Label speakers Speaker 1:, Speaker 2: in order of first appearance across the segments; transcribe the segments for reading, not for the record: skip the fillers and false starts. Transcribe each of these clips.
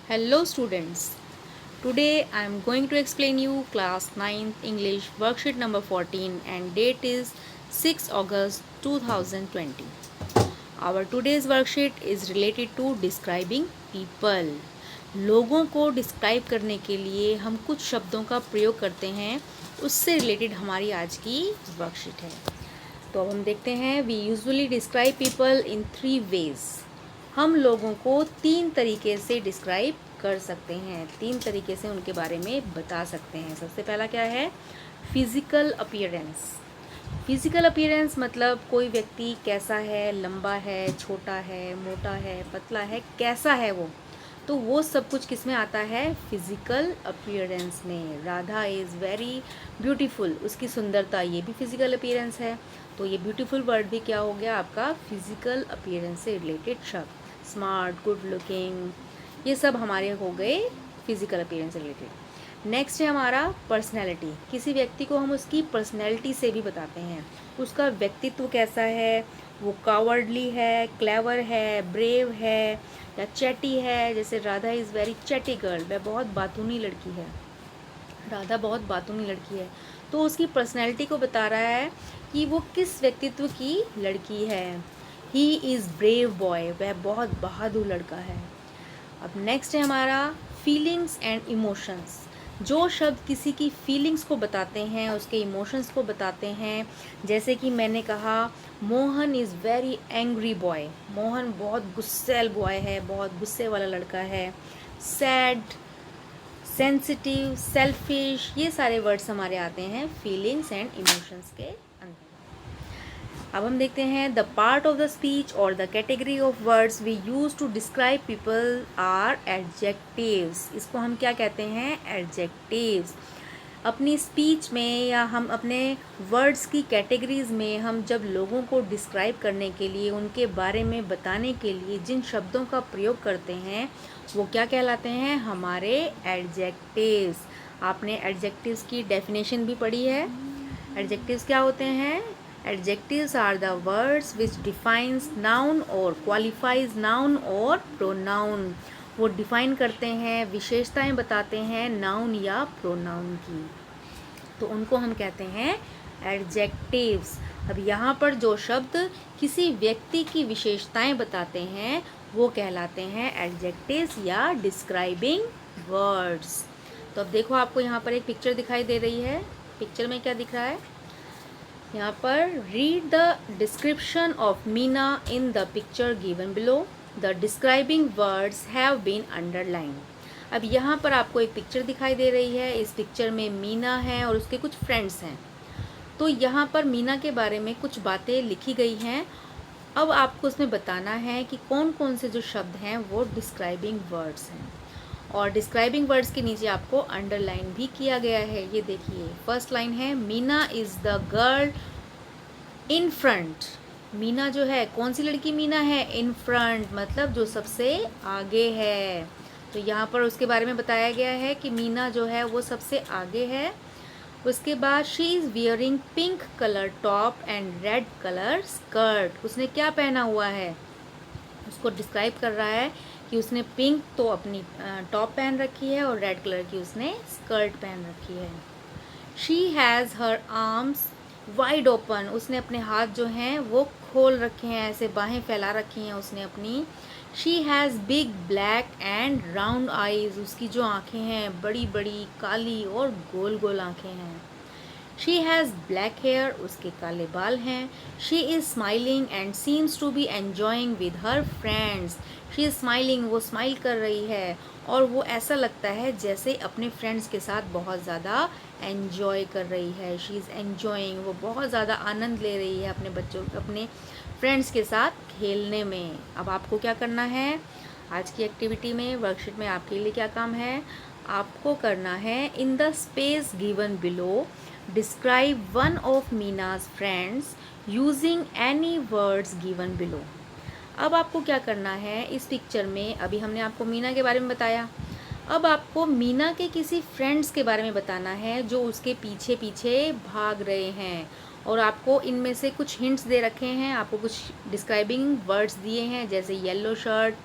Speaker 1: Hello students. Today I am going to explain you class 9th English worksheet number 14 and date is 6 August 2020. Our today's worksheet is related to describing people. लोगों को describe करने के लिए हम कुछ शब्दों का प्रयोग करते हैं, उससे रिलेटेड हमारी आज की वर्कशीट है। तो अब हम देखते हैं। We usually describe people in 3 ways. हम लोगों को 3 तरीके से डिस्क्राइब कर सकते हैं, 3 तरीके से उनके बारे में बता सकते हैं। सबसे पहला क्या है? Physical appearance. फिजिकल अपीयरेंस मतलब कोई व्यक्ति कैसा है, लंबा है, छोटा है, मोटा है, पतला है, कैसा है वो, तो वो सब कुछ किस में आता है? फिजिकल अपीयरेंस में। राधा इज़ वेरी ब्यूटीफुल, उसकी सुंदरता, ये भी फिजिकल अपीयरेंस है। तो ये ब्यूटीफुल वर्ड भी क्या हो गया आपका? फिजिकल अपीयरेंस से रिलेटेड शब्द। स्मार्ट, गुड लुकिंग, ये सब हमारे हो गए फिजिकल अपीयरेंस से रिलेटेड। नेक्स्ट है हमारा पर्सनैलिटी। किसी व्यक्ति को हम उसकी पर्सनैलिटी से भी बताते हैं, उसका व्यक्तित्व कैसा है, वो कावर्डली है, क्लेवर है, ब्रेव है या चैटी है। जैसे Radha is very chatty girl, वह बहुत बातूनी लड़की है। राधा बहुत बातूनी लड़की है, तो उसकी पर्सनैलिटी को बता रहा है कि वो किस व्यक्तित्व की लड़की है। ही इज़ ब्रेव बॉय, वह बहुत बहादुर लड़का है। अब नेक्स्ट है हमारा फीलिंग्स एंड इमोशंस। जो शब्द किसी की फीलिंग्स को बताते हैं, उसके इमोशंस को बताते हैं। जैसे कि मैंने कहा Mohan is very angry boy, Mohan बहुत गुस्सैल बॉय है, बहुत गुस्से वाला लड़का है। सैड, सेंसिटिव, सेल्फिश, ये सारे वर्ड्स हमारे आते हैं फीलिंग्स एंड इमोशंस के अंदर। अब हम देखते हैं the part of the speech और the category of words we use to describe people are adjectives. इसको हम क्या कहते हैं? एडजेक्टिव्स। अपनी स्पीच में या हम अपने वर्ड्स की कैटेगरीज में हम जब लोगों को डिस्क्राइब करने के लिए, उनके बारे में बताने के लिए जिन शब्दों का प्रयोग करते हैं वो क्या कहलाते हैं? हमारे एडजेक्टिव्स। आपने एडजेक्टिव्स की डेफिनेशन भी पढ़ी है। एडजेक्टिव्स क्या होते हैं? Adjectives are the words which defines noun or qualifies noun or pronoun। वो डिफाइन करते हैं, विशेषताएं बताते हैं नाउन या प्रोनाउन की, तो उनको हम कहते हैं एडजेक्टिव्स। अब यहाँ पर जो शब्द किसी व्यक्ति की विशेषताएं बताते हैं वो कहलाते हैं एडजेक्टिव्स या डिस्क्राइबिंग वर्ड्स। तो अब देखो, आपको यहाँ पर एक पिक्चर दिखाई दे रही है। पिक्चर में क्या दिख रहा है? यहाँ पर read the description of Meena in the picture given below. The describing words have been underline. अब यहाँ पर आपको एक पिक्चर दिखाई दे रही है। इस पिक्चर में मीना है और उसके कुछ फ्रेंड्स हैं। तो यहाँ पर मीना के बारे में कुछ बातें लिखी गई हैं। अब आपको उसमें बताना है कि कौन कौन से जो शब्द हैं वो डिस्क्राइबिंग वर्ड्स हैं। और डिस्क्राइबिंग वर्ड्स के नीचे आपको अंडरलाइन भी किया गया है। ये देखिए, फर्स्ट लाइन है Meena is the girl in front. Meena जो है, कौन सी लड़की मीना है? इन फ्रंट, मतलब जो सबसे आगे है। तो यहाँ पर उसके बारे में बताया गया है कि मीना जो है वो सबसे आगे है। उसके बाद she is wearing pink colour top and red colour skirt. उसने क्या पहना हुआ है? उसको डिस्क्राइब कर रहा है कि उसने पिंक तो अपनी टॉप पहन रखी है और रेड कलर की उसने स्कर्ट पहन रखी है। She has her arms wide open. उसने अपने हाथ जो हैं वो खोल रखे हैं, ऐसे बाहें फैला रखी हैं उसने अपनी। She has big black and round eyes. उसकी जो आँखें हैं बड़ी बड़ी काली और गोल गोल आँखें हैं। शी हैज़ ब्लैक हेयर, उसके काले बाल हैं। She is smiling and seems to be enjoying with her friends. She is smiling, वो स्माइल कर रही है और वो ऐसा लगता है जैसे अपने फ्रेंड्स के साथ बहुत ज़्यादा एन्जॉय कर रही है। शी इज़ एन्जॉइंग, वो बहुत ज़्यादा आनंद ले रही है अपने फ्रेंड्स के साथ खेलने में। अब आपको क्या करना है आज की एक्टिविटी में, वर्कशीट में आपके लिए क्या काम है? आपको करना है in the space given below describe one of Meena's friends using any words given below. अब आपको क्या करना है इस पिक्चर में? अभी हमने आपको मीना के बारे में बताया, अब आपको मीना के किसी फ्रेंड्स के बारे में बताना है जो उसके पीछे पीछे भाग रहे हैं। और आपको इनमें से कुछ हिंट्स दे रखे हैं, आपको कुछ डिस्क्राइबिंग वर्ड्स दिए हैं, जैसे yellow shirt,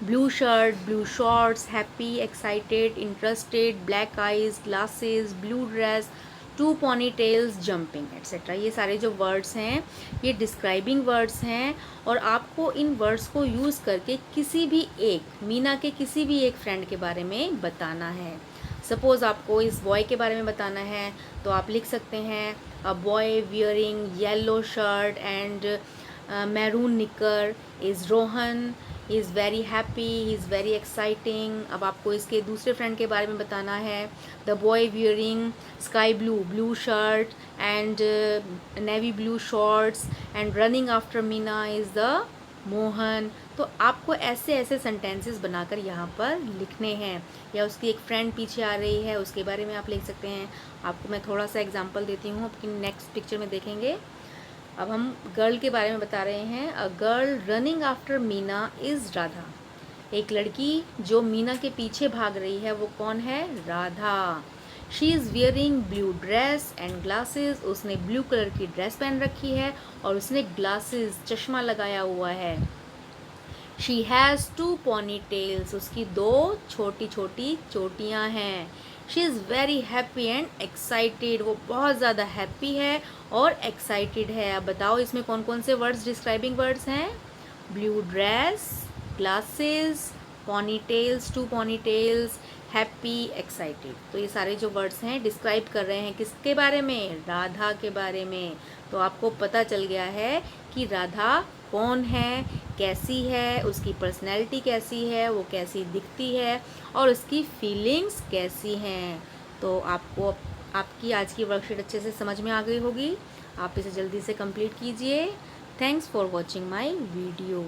Speaker 1: blue shirt, blue shorts, happy, excited, interested, black eyes, glasses, blue dress, two pony tales, jumping etcetera. ये सारे जो वर्ड्स हैं ये डिस्क्राइबिंग वर्ड्स हैं और आपको इन वर्ड्स को यूज़ करके किसी भी एक मीना के किसी भी एक फ्रेंड के बारे में बताना है। सपोज़ आपको इस बॉय के बारे में बताना है तो आप लिख सकते हैं a boy wearing yellow shirt and maroon knicker is Rohan, he is very happy, he is very exciting. अब आपको इसके दूसरे फ्रेंड के बारे में बताना है the boy wearing sky blue blue shirt and navy blue shorts and running after Meena is the Mohan. तो आपको ऐसे ऐसे सेंटेंसेस बनाकर यहाँ पर लिखने हैं। या उसकी एक फ्रेंड पीछे आ रही है उसके बारे में आप लिख सकते हैं। आपको मैं थोड़ा सा एग्जांपल देती हूँ, आपकी नेक्स्ट पिक्चर में देखेंगे। अब हम गर्ल के बारे में बता रहे हैं। A girl running after Meena is Radha. एक लड़की जो मीना के पीछे भाग रही है वो कौन है? Radha. She is wearing blue dress and glasses. उसने ब्लू कलर की ड्रेस पहन रखी है और उसने ग्लासेस चश्मा लगाया हुआ है। She has two pony tales. उसकी दो छोटी छोटी चोटियाँ हैं। She is very happy and excited. वो बहुत ज़्यादा हैप्पी है और एक्साइटेड है। अब बताओ इसमें कौन कौन से वर्ड्स डिस्क्राइबिंग वर्ड्स हैं? Blue dress, glasses, pony tails, two pony tails, happy, excited. तो ये सारे जो वर्ड्स हैं डिस्क्राइब कर रहे हैं किसके बारे में? राधा के बारे में। तो आपको पता चल गया है कि राधा कौन है, कैसी है, उसकी पर्सनैलिटी कैसी है, वो कैसी दिखती है और उसकी फीलिंग्स कैसी हैं। तो आपको आपकी आज की वर्कशीट अच्छे से समझ में आ गई होगी। आप इसे जल्दी से कंप्लीट कीजिए। Thanks for watching my video.